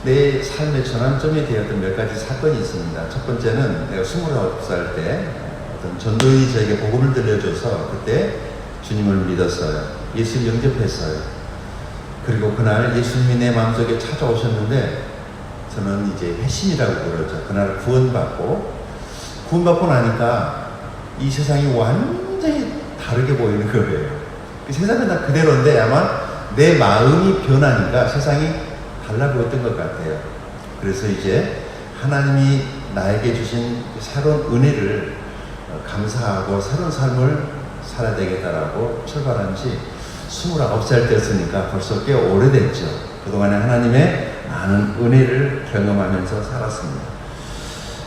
내 삶의 전환점이 되었던 몇 가지 사건이 있습니다. 첫 번째는 내가 29살 때 어떤 전도인이 저에게 복음을 들려줘서 그때 주님을 믿었어요. 예수를 영접했어요. 그리고 그날 예수님이 내 마음속에 찾아오셨는데 저는 이제 회심이라고 그러죠. 그날 구원받고 나니까 이 세상이 완전히 다르게 보이는 거예요. 세상은 다 그대로인데 아마 내 마음이 변하니까 세상이 달라 보였던 것 같아요. 그래서 이제 하나님이 나에게 주신 새로운 은혜를 감사하고 새로운 삶을 살아야 되겠다라고 출발한 지 29살 때였으니까 벌써 꽤 오래됐죠. 그동안에 하나님의 많은 은혜를 경험하면서 살았습니다.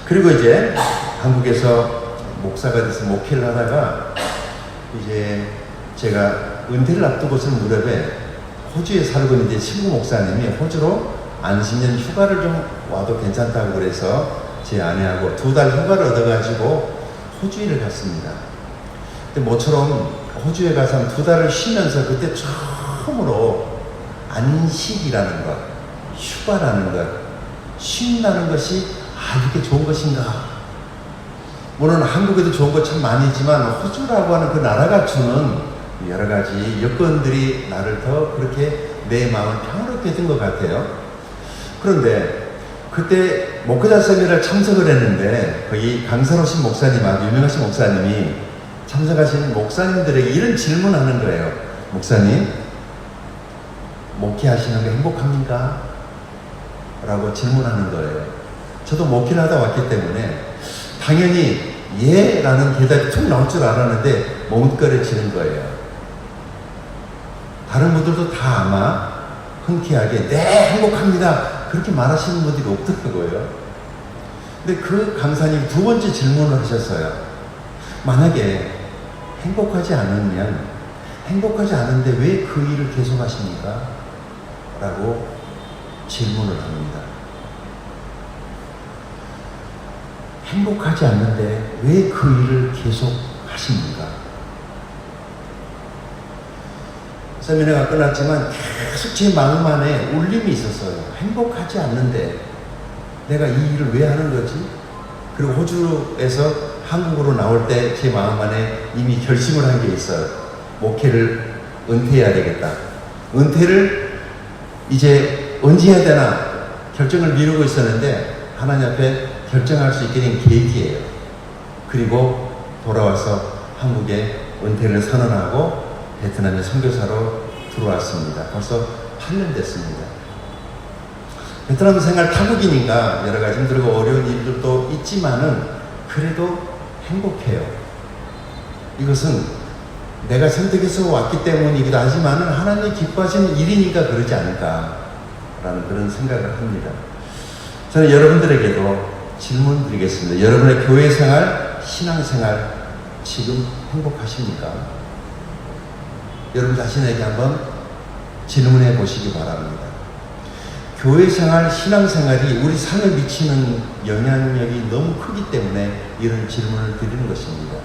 그리고 이제 한국에서 목사가 돼서 목회를 하다가 이제 제가 은퇴를 앞두고서 무렵에 호주에 살고 있는 친구 목사님이 호주로 안식년 휴가를 좀 와도 괜찮다고 그래서 제 아내하고 2달 휴가를 얻어가지고 호주에 갔습니다. 근데 모처럼 호주에 가서 한 2달을 쉬면서 그때 처음으로 안식이라는 것, 휴가라는 것, 쉰다는 것이 이렇게 좋은 것인가. 물론 한국에도 좋은 것 참 많이 있지만 호주라고 하는 그 나라가 주는 여러 가지 여건들이 나를 더 그렇게 내 마음을 평화롭게 했던 것 같아요. 그런데 그때 목회자 세미나를 참석을 했는데 거기 강선호신 목사님, 아주 유명하신 목사님이 참석하신 목사님들에게 이런 질문하는 거예요. 목사님, 목회하시는 게 행복합니까? 라고 질문하는 거예요. 저도 목회를 하다 왔기 때문에 당연히 예 라는 대답이 툭 나올 줄 알았는데 머뭇거려지는 거예요. 다른 분들도 다 아마 흔쾌하게 네 행복합니다 그렇게 말하시는 분들이 없더라고요. 근데 그 강사님 2번째 질문을 하셨어요. 만약에 행복하지 않으면 행복하지 않은데 왜 그 일을 계속 하십니까? 라고 질문을 합니다. 행복하지 않는데 왜 그 일을 계속 하십니까? 세미나가 끝났지만 계속 제 마음 안에 울림이 있었어요. 행복하지 않는데 내가 이 일을 왜 하는 거지? 그리고 호주에서 한국으로 나올 때 제 마음 안에 이미 결심을 한 게 있어요. 목회를 은퇴해야 되겠다. 은퇴를 이제 언제 해야 되나 결정을 미루고 있었는데 하나님 앞에 결정할 수 있게 된 계기예요. 그리고 돌아와서 한국에 은퇴를 선언하고 베트남에 선교사로 들어왔습니다. 벌써 8년 됐습니다. 베트남 생활 타국이니까 여러 가지 힘들고 어려운 일들도 있지만은 그래도 행복해요. 이것은 내가 선택해서 왔기 때문이기도 하지만은 하나님이 기뻐하시는 일이니까 그러지 않을까라는 그런 생각을 합니다. 저는 여러분들에게도 질문 드리겠습니다. 여러분의 교회 생활, 신앙 생활 지금 행복하십니까? 여러분 자신에게 한번 질문해 보시기 바랍니다. 교회 생활, 신앙 생활이 우리 삶에 미치는 영향력이 너무 크기 때문에 이런 질문을 드리는 것입니다.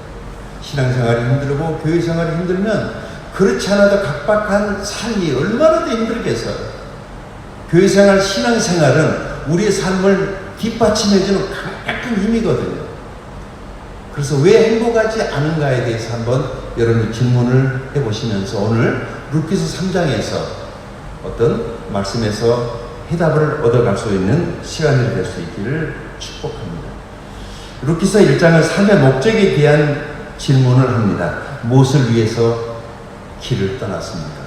신앙 생활이 힘들고 교회 생활이 힘들면 그렇지 않아도 각박한 삶이 얼마나 더 힘들겠어요. 교회 생활, 신앙 생활은 우리의 삶을 뒷받침해주는 강력한 힘이거든요. 그래서 왜 행복하지 않은가에 대해서 한번 여러분이 질문을 해보시면서 오늘 루키서 3장에서 어떤 말씀에서 해답을 얻어갈 수 있는 시간이 될 수 있기를 축복합니다. 루키서 1장은 삶의 목적에 대한 질문을 합니다. 무엇을 위해서 길을 떠났습니까?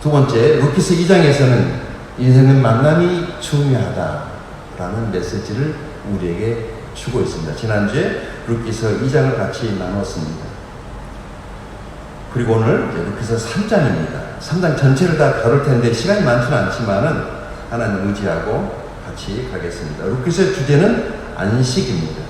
두 번째, 루키서 2장에서는 인생은 만남이 중요하다라는 메시지를 우리에게 주고 있습니다. 지난주에 루키서 2장을 같이 나눴습니다. 그리고 오늘 루키서 3장입니다. 3장 전체를 다 다룰 텐데 시간이 많지는 않지만은 하나님 의지하고 같이 가겠습니다. 루키서의 주제는 안식입니다.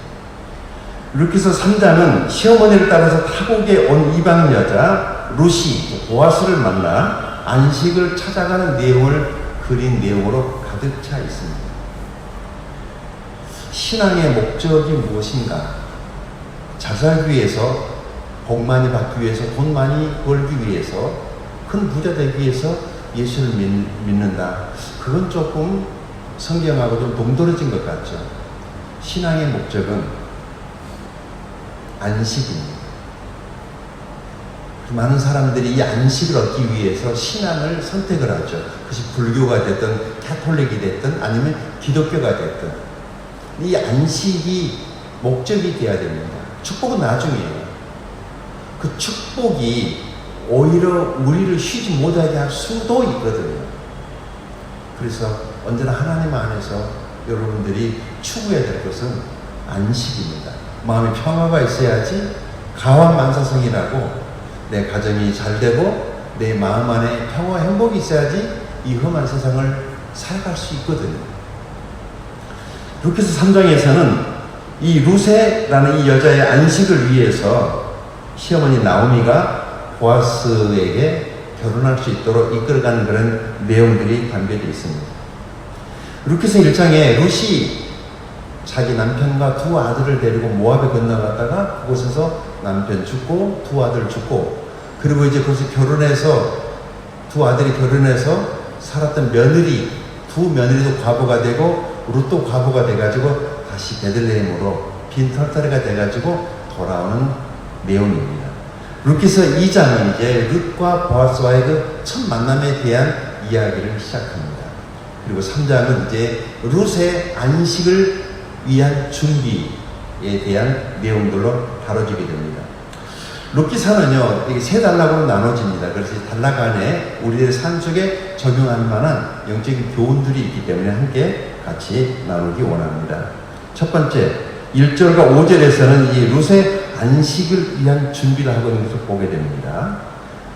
루키서 3장은 시어머니를 따라서 타국에 온 이방 여자 루시, 보아스를 만나 안식을 찾아가는 내용을 그린 내용으로 가득 차 있습니다. 신앙의 목적이 무엇인가? 잘 살기 위해서, 복 많이 받기 위해서, 돈 많이 벌기 위해서, 큰 부자 되기 위해서 예수를 믿는다. 그건 조금 성경하고 좀 동떨어진 것 같죠. 신앙의 목적은 안식입니다. 많은 사람들이 이 안식을 얻기 위해서 신앙을 선택을 하죠. 그것이 불교가 됐든 카톨릭이 됐든 아니면 기독교가 됐든 이 안식이 목적이 되어야 됩니다. 축복은 나중이에요. 그 축복이 오히려 우리를 쉬지 못하게 할 수도 있거든요. 그래서 언제나 하나님 안에서 여러분들이 추구해야 될 것은 안식입니다. 마음에 평화가 있어야지 가왕만사성이라고 내 가정이 잘 되고 내 마음 안에 평화와 행복이 있어야지 이 험한 세상을 살아갈 수 있거든요. 루키스 3장에서는 이 루세라는 이 여자의 안식을 위해서 시어머니 나오미가 보아스에게 결혼할 수 있도록 이끌어가는 그런 내용들이 담겨져 있습니다. 루키스 1장에 룻이 자기 남편과 두 아들을 데리고 모압에 건너갔다가 그곳에서 남편 죽고 두 아들 죽고 그리고 이제 거기서 결혼해서 두 아들이 결혼해서 살았던 며느리 두 며느리도 과부가 되고 룻도 과부가 돼가지고 다시 베들레헴으로 빈털터리가 돼가지고 돌아오는 내용입니다. 룻기서 2장은 이제 룻과 보아스와의 그 첫 만남에 대한 이야기를 시작합니다. 그리고 3장은 이제 룻의 안식을 위한 준비에 대한 내용들로 다뤄지게 됩니다. 룻기서는요, 이게 세 단락으로 나눠집니다. 그래서 단락 안에 우리들의 삶 속에 적용할 만한 영적인 교훈들이 있기 때문에 함께 같이 나누기 원합니다. 첫 번째, 1절과 5절에서는 이 룻의 안식을 위한 준비를 하고 있는 것을 보게 됩니다.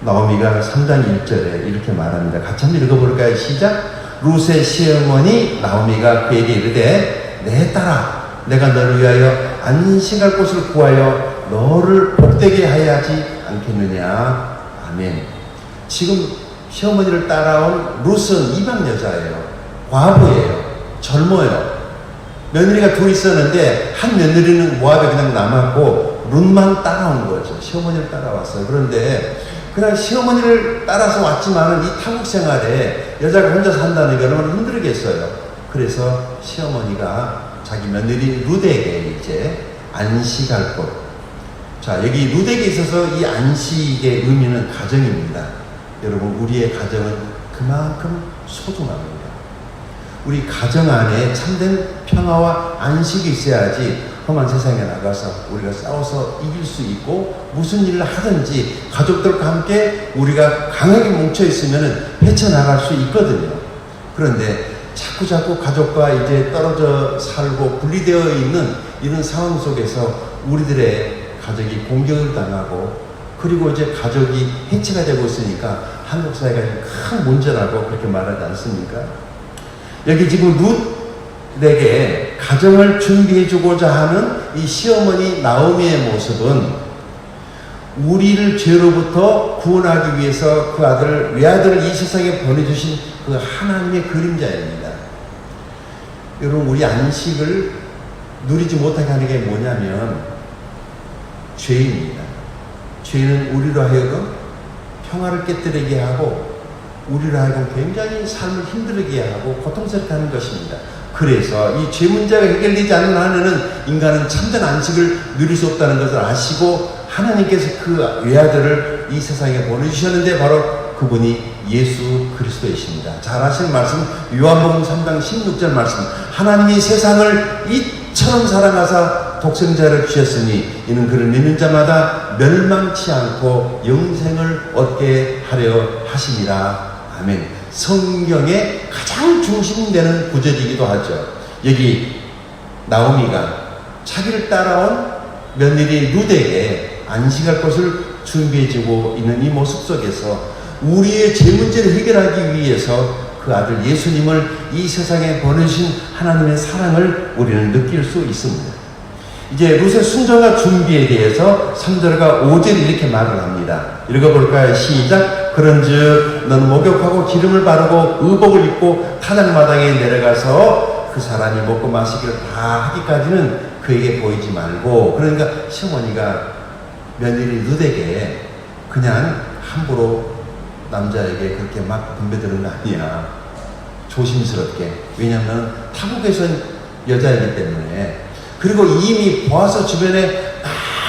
나오미가 3장 1절에 이렇게 말합니다. 같이 한번 읽어볼까요? 시작! 룻의 시어머니 나오미가 그에게 이르되 내 딸아 내가 너를 위하여 안식할 곳을 구하여 너를 복되게 하야지 않겠느냐. 아멘. 지금 시어머니를 따라온 룻은 이방 여자예요. 과부예요. 젊어요. 며느리가 둘 있었는데 한 며느리는 모압에 그냥 남았고 룻만 따라온 거죠. 시어머니를 따라왔어요. 그런데 그냥 시어머니를 따라서 왔지만은 이 타국 생활에 여자가 혼자 산다는 게 얼마나 힘들겠어요. 그래서 시어머니가 자기 며느리 룻에게 이제 안식할 곳. 자, 여기 룻에게 있어서 이 안식의 의미는 가정입니다. 여러분, 우리의 가정은 그만큼 소중합니다. 우리 가정 안에 참된 평화와 안식이 있어야지 험한 세상에 나가서 우리가 싸워서 이길 수 있고 무슨 일을 하든지 가족들과 함께 우리가 강하게 뭉쳐 있으면 헤쳐나갈 수 있거든요. 그런데 자꾸 가족과 이제 떨어져 살고 분리되어 있는 이런 상황 속에서 우리들의 가족이 공격을 당하고 그리고 이제 가족이 해체가 되고 있으니까 한국 사회가 큰 문제라고 그렇게 말하지 않습니까? 여기 지금 룻에게 가정을 준비해주고자 하는 이 시어머니 나오미의 모습은 우리를 죄로부터 구원하기 위해서 그 아들, 외아들을 이 세상에 보내주신 그 하나님의 그림자입니다. 여러분, 우리 안식을 누리지 못하게 하는 게 뭐냐면 죄입니다. 죄는 우리로 하여금 평화를 깨뜨리게 하고 우리로 하여금 굉장히 삶을 힘들게 하고 고통스럽게 하는 것입니다. 그래서 이 죄 문제가 해결되지 않는 한에는 인간은 참된 안식을 누릴 수 없다는 것을 아시고 하나님께서 그 외아들을 이 세상에 보내주셨는데 바로 그분이 예수 그리스도이십니다. 잘 아시는 말씀 요한복음 3장 16절 말씀 하나님이 세상을 이처럼 사랑하사 독생자를 주셨으니 이는 그를 믿는 자마다 멸망치 않고 영생을 얻게 하려 하심이라. 아멘. 성경의 가장 중심되는 구절이기도 하죠. 여기 나오미가 자기를 따라온 며느리 룻에게 안식할 곳을 준비해주고 있는 이 모습 속에서 우리의 죄 문제를 해결하기 위해서 그 아들 예수님을 이 세상에 보내신 하나님의 사랑을 우리는 느낄 수 있습니다. 이제 룻의 순종과 준비에 대해서 3절과 5절이 이렇게 말을 합니다. 읽어볼까요? 시작! 그런즉 너는 목욕하고 기름을 바르고 의복을 입고 타작마당에 내려가서 그 사람이 먹고 마시기를 다 하기까지는 그에게 보이지 말고. 그러니까 시어머니가 며느리 룻에게 그냥 함부로 남자에게 그렇게 막 덤벼드는 거 아니야. 조심스럽게. 왜냐하면 타국에선 여자이기 때문에. 그리고 이미 보아스 주변에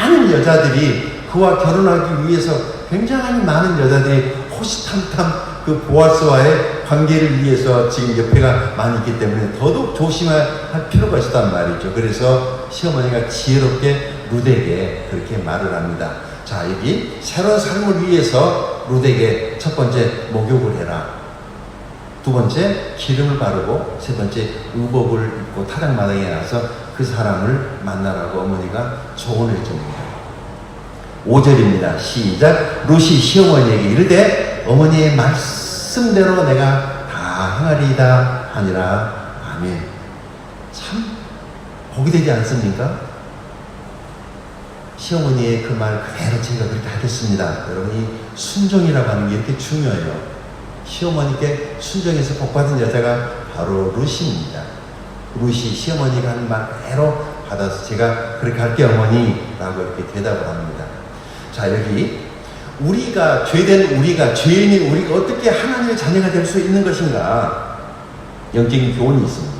많은 여자들이 그와 결혼하기 위해서 굉장히 많은 여자들이 호시탐탐 그 보아스와의 관계를 위해서 지금 옆에가 많이 있기 때문에 더더욱 조심할 필요가 있었단 말이죠. 그래서 시어머니가 지혜롭게 룻에게 그렇게 말을 합니다. 자, 여기 새로운 삶을 위해서 룻에게 첫 번째 목욕을 해라. 두 번째 기름을 바르고, 세 번째 의복을 입고 타작마당에 나서 그 사람을 만나라고 어머니가 조언을 해줍니다. 5절입니다. 시작. 룻이 시어머니에게 이르되 어머니의 말씀대로 내가 다 행하리이다 하니라. 아멘. 참 복이 되지 않습니까? 시어머니의 그 말 그대로 제가 그렇게 하겠습니다. 여러분이 순종이라고 하는 게 이렇게 중요해요. 시어머니께 순종해서 복받은 여자가 바로 룻입니다. 룻이 시어머니가 하는 말 그대로 받아서 제가 그렇게 할게요 어머니라고 이렇게 대답을 합니다. 자, 여기 우리가 죄된 우리가, 죄인인 우리가 어떻게 하나님의 자녀가 될 수 있는 것인가, 영적인 교훈이 있습니다.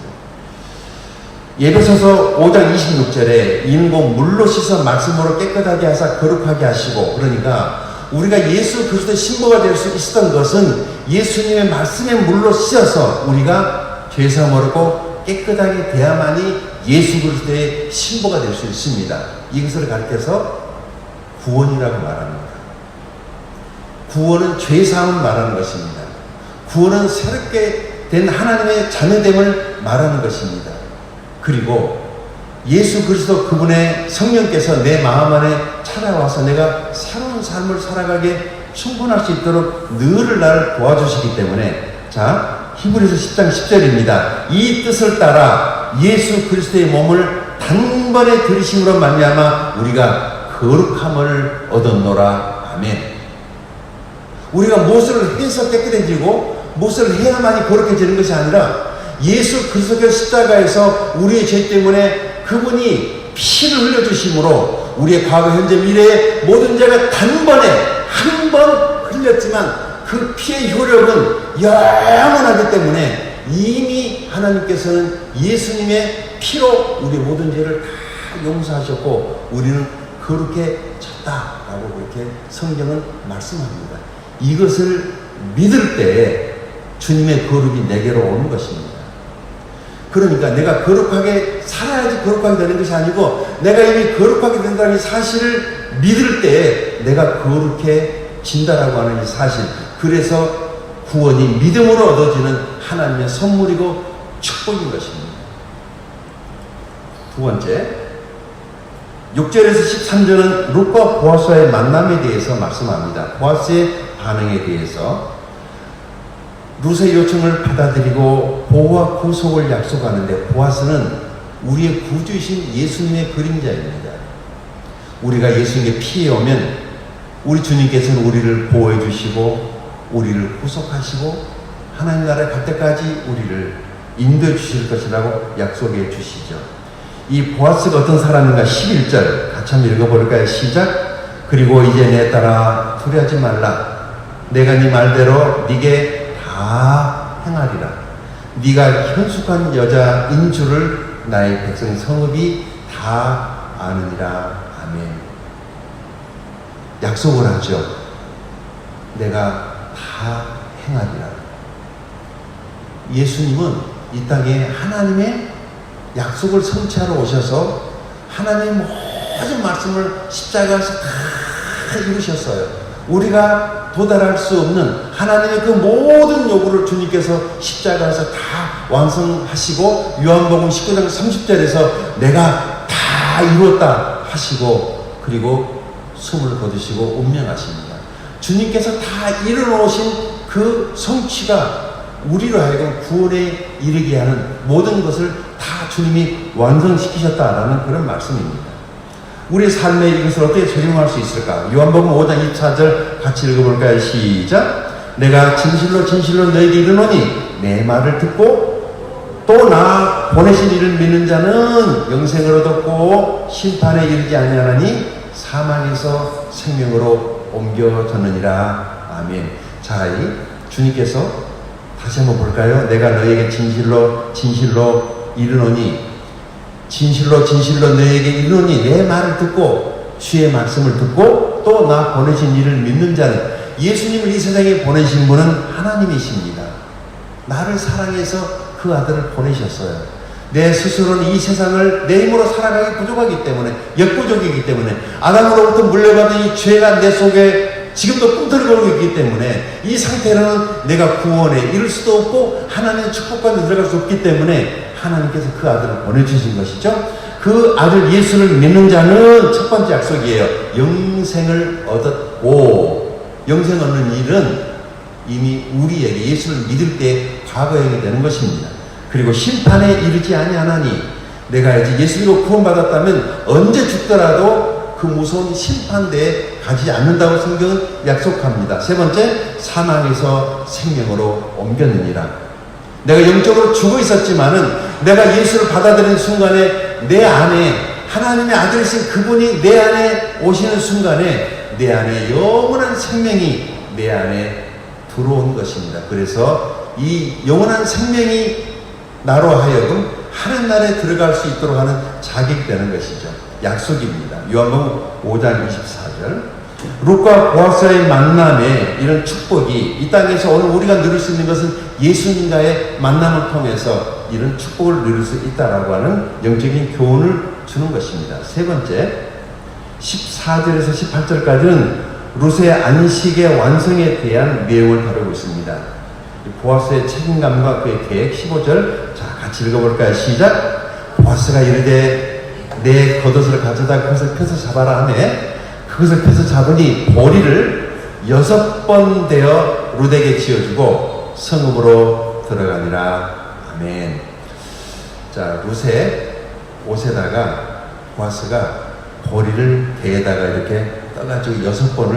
에베소서 5장 26절에 인공 물로 씻어 말씀으로 깨끗하게 하사 거룩하게 하시고, 그러니까 우리가 예수 그리스도의 신부가 될 수 있었던 것은 예수님의 말씀의 물로 씻어서 우리가 죄사함을 얻고 깨끗하게 돼야만이 예수 그리스도의 신부가 될 수 있습니다. 이것을 가르쳐서 구원이라고 말합니다. 구원은 죄사함을 말하는 것입니다. 구원은 새롭게 된 하나님의 자녀됨을 말하는 것입니다. 그리고 예수 그리스도 그분의 성령께서 내 마음 안에 찾아와서 내가 새로운 삶을 살아가게 충분할 수 있도록 늘 나를 도와주시기 때문에, 자, 히브리서 10장 10절입니다. 이 뜻을 따라 예수 그리스도의 몸을 단번에 들이심으로 말미암아 우리가 거룩함을 얻었노라. 아멘. 우리가 무엇을 해서 깨끗해지고 무엇을 해야만이 거룩해지는 것이 아니라 예수 그리스도의 십자가에서 우리의 죄 때문에 그분이 피를 흘려주심으로 우리의 과거, 현재, 미래의 모든 죄가 단번에 한 번 흘렸지만 그 피의 효력은 영원하기 때문에 이미 하나님께서는 예수님의 피로 우리의 모든 죄를 다 용서하셨고 우리는 거룩해졌다라고 그렇게 성경은 말씀합니다. 이것을 믿을 때 주님의 거룩이 내게로 오는 것입니다. 그러니까 내가 거룩하게 살아야지 거룩하게 되는 것이 아니고, 내가 이미 거룩하게 된다는 사실을 믿을 때 내가 거룩해진다라고 하는 이 사실, 그래서 구원이 믿음으로 얻어지는 하나님의 선물이고 축복인 것입니다. 두 번째, 6절에서 13절은 룻과 보아스와의 만남에 대해서 말씀합니다. 보아스의 반응에 대해서. 룻의 요청을 받아들이고 보호와 구속을 약속하는데, 보아스는 우리의 구주이신 예수님의 그림자입니다. 우리가 예수님께 피해 오면 우리 주님께서는 우리를 보호해 주시고 우리를 구속하시고 하나님 나라에 갈 때까지 우리를 인도해 주실 것이라고 약속해 주시죠. 이 보아스가 어떤 사람인가, 11절 같이 한번 읽어볼까요? 시작. 그리고 이제 내 딸아 두려워하지 말라. 내가 네 말대로 네게 다 행하리라. 네가 현숙한 여자인 줄을 나의 백성 성읍이 다 아느니라. 아멘. 약속을 하죠. 내가 다 행하리라. 예수님은 이 땅에 하나님의 약속을 성취하러 오셔서 하나님의 모든 말씀을 십자가에서 다 이루셨어요. 우리가 도달할 수 없는 하나님의 그 모든 요구를 주님께서 십자가에서 다 완성하시고, 요한복음 19장 30절에서 내가 다 이루었다 하시고, 그리고 숨을 거두시고 운명하십니다. 주님께서 다 이루어놓으신 그 성취가 우리로 하여금 구원에 이르게 하는 모든 것을 다 주님이 완성시키셨다라는 그런 말씀입니다. 우리의 삶에 이것을 어떻게 적용할 수 있을까? 요한복음 5장 24절 같이 읽어볼까요? 시작. 내가 진실로 진실로 너에게 이르노니 내 말을 듣고 또 나 보내신 이를 믿는 자는 영생을 얻었고 심판에 이르지 아니하나니 사망에서 생명으로 옮겨졌느니라. 아멘. 자, 주님께서 다시 한번 볼까요? 내가 너에게 진실로 진실로 이르노니, 진실로 진실로 너에게 이르노니, 내 말을 듣고 주의 말씀을 듣고 또 나 보내신 이를 믿는 자는, 예수님을 이 세상에 보내신 분은 하나님이십니다. 나를 사랑해서 그 아들을 보내셨어요. 내 스스로는 이 세상을 내 힘으로 살아가기 부족하기 때문에, 역부족이기 때문에, 아담으로부터 물려받은 이 죄가 내 속에 지금도 꿈틀거리고 있기 때문에, 이 상태로는 내가 구원에 이를 수도 없고 하나님의 축복까지 들어갈 수 없기 때문에 하나님께서 그 아들을 보내주신 것이죠. 그 아들 예수를 믿는 자는 첫 번째 약속이에요. 영생을 얻었고, 영생 얻는 일은 이미 우리에게 예수를 믿을 때 과거형이 되는 것입니다. 그리고 심판에 이르지 아니하나니, 내가 이제 예수로 구원받았다면 언제 죽더라도 그 무서운 심판대에 가지 않는다고 성경은 약속합니다. 세 번째, 사망에서 생명으로 옮겼느니라. 내가 영적으로 죽어 있었지만은 내가 예수를 받아들이는 순간에 내 안에 하나님의 아들이신 그분이 내 안에 오시는 순간에 내 안에 영원한 생명이 내 안에 들어온 것입니다. 그래서 이 영원한 생명이 나로 하여금 하나님 나라에 들어갈 수 있도록 하는 자격이 되는 것이죠. 약속입니다. 요한복음 5장 24절. 룻과 보아스의 만남에 이런 축복이 이 땅에서 오늘 우리가 누릴 수 있는 것은 예수님과의 만남을 통해서 이런 축복을 누릴 수 있다라고 하는 영적인 교훈을 주는 것입니다. 세 번째, 14절에서 18절까지는 룻의 안식의 완성에 대한 내용을 다루고 있습니다. 보아스의 책임감과 그의 계획. 15절, 자 같이 읽어볼까요? 시작. 보아스가 이르되 내 겉옷을 가져다 그것을 펴서 잡아라 하매 그것을 펴서 잡으니 보리를 6번 되어 룻에게 지어주고 성읍으로 들어가니라. 아멘. 자, 룻의 옷에다가 보아스가 보리를 배에다가 이렇게 떠가지고 6번을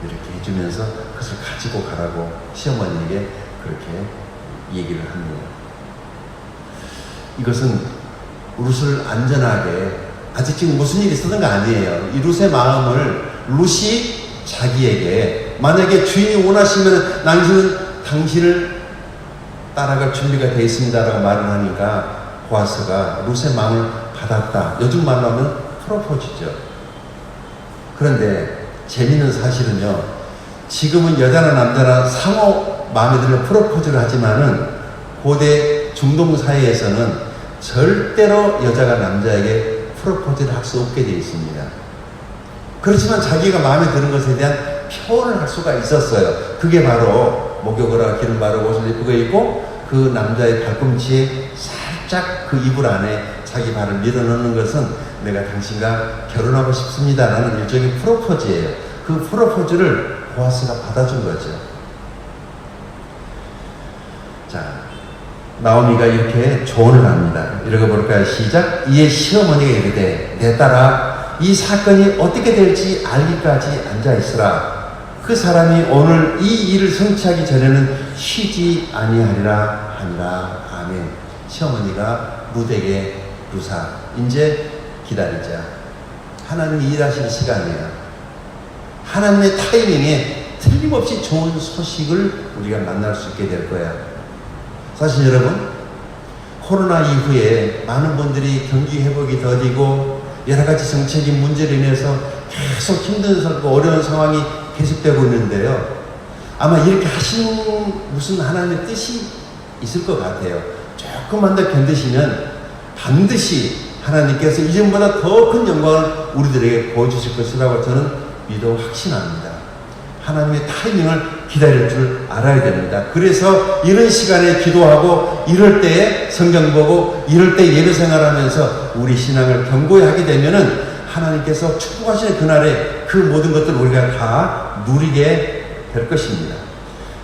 이렇게 해주면서 그것을 가지고 가라고 시어머니에게 그렇게 얘기를 합니다. 이것은 룻을 안전하게, 아직 지금 무슨 일이 있었던 거 아니에요. 이 룻의 마음을 룻이 자기에게, 만약에 주인이 원하시면 당신을 따라갈 준비가 되어 있습니다라고 말을 하니까 보아스가 룻의 마음을 받았다. 요즘 말로 하면 프로포즈죠. 그런데 재미있는 사실은요, 지금은 여자나 남자나 상호 마음에 들면 프로포즈를 하지만은 고대 중동 사회에서는 절대로 여자가 남자에게 프로포즈를 할 수 없게 되어 있습니다. 그렇지만 자기가 마음에 드는 것에 대한 표현을 할 수가 있었어요. 그게 바로 목욕을 하고 기름 바르고 옷을 예쁘게 입고 그 남자의 발꿈치에 살짝 그 이불 안에 자기 발을 밀어넣는 것은 내가 당신과 결혼하고 싶습니다라는 일종의 프로포즈예요. 그 프로포즈를 보아스가 받아준 거죠. 자, 나오미가 이렇게 조언을 합니다. 읽어볼까요? 시작. 이에 시어머니가 이르되 내 딸아, 이 사건이 어떻게 될지 알기까지 앉아있으라. 그 사람이 오늘 이 일을 성취하기 전에는 쉬지 아니하리라 하니라. 아멘. 시어머니가 룻에게, 룻아, 이제 기다리자. 하나님이 일하실 시간이야. 하나님의 타이밍에 틀림없이 좋은 소식을 우리가 만날 수 있게 될 거야. 사실 여러분, 코로나 이후에 많은 분들이 경기 회복이 더디고 여러 가지 정책인 문제로 인해서 계속 힘든 어려운 상황이 계속되고 있는데요. 아마 이렇게 하신 무슨 하나님의 뜻이 있을 것 같아요. 조금만 더 견디시면 반드시 하나님께서 이전보다 더 큰 영광을 우리들에게 보여주실 것이라고 저는 믿어 확신합니다. 하나님의 타이밍을 기다릴 줄 알아야 됩니다. 그래서 이런 시간에 기도하고 이럴 때에 성경 보고 이럴 때 예배 생활하면서 우리 신앙을 견고히 하게 되면은 하나님께서 축복하시는 그날에 그 모든 것들을 우리가 다 누리게 될 것입니다.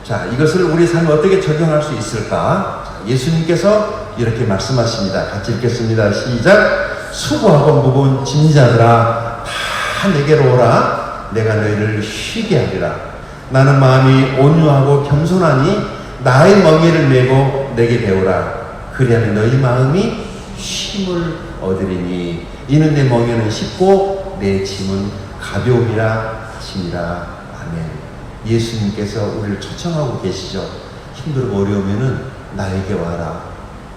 자, 이것을 우리 삶에 어떻게 적용할 수 있을까? 자, 예수님께서 이렇게 말씀하십니다. 같이 읽겠습니다. 시작. 수고하고 무거운 짐진 자들아 다 내게로 오라. 내가 너희를 쉬게 하리라. 나는 마음이 온유하고 겸손하니 나의 멍에를 메고 내게 배우라. 그리하면 너희 마음이 쉼을 얻으리니 이는 내 멍에는 쉽고 내 짐은 가벼움이라 하시니라. 아멘. 예수님께서 우리를 초청하고 계시죠. 힘들고 어려우면은 나에게 와라.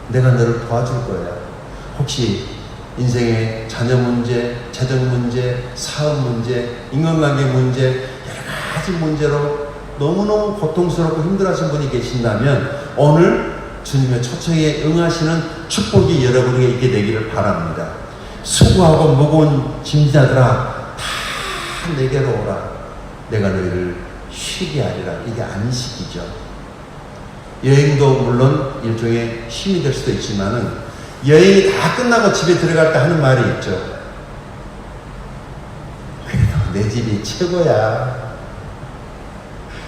내가 너를 도와줄 거야. 혹시 인생의 자녀 문제, 재정 문제, 사업 문제, 인간관계 문제, 여러 가지 문제로 너무너무 고통스럽고 힘들어하신 분이 계신다면 오늘 주님의 초청에 응하시는 축복이 여러분에게 있게 되기를 바랍니다. 수고하고 무거운 짐자들아 다 내게로 오라. 내가 너희를 쉬게 하리라. 이게 안식이죠. 여행도 물론 일종의 쉼이 될 수도 있지만은 여행이 다 끝나고 집에 들어갈 때 하는 말이 있죠. 그래도 내 집이 최고야.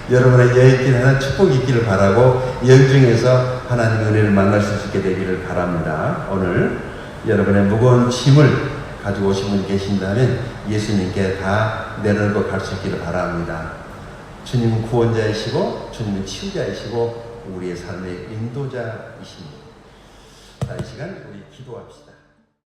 여러분의 여행길에 하나 축복이 있기를 바라고 여행 중에서 하나님의 은혜를 만날 수 있게 되기를 바랍니다. 오늘 여러분의 무거운 짐을 가지고 오신 분이 계신다면 예수님께 다 내려놓고 갈 수 있기를 바랍니다. 주님은 구원자이시고 주님은 치유자이시고 우리의 삶의 인도자이십니다. 이 시간 우리 기도합시다.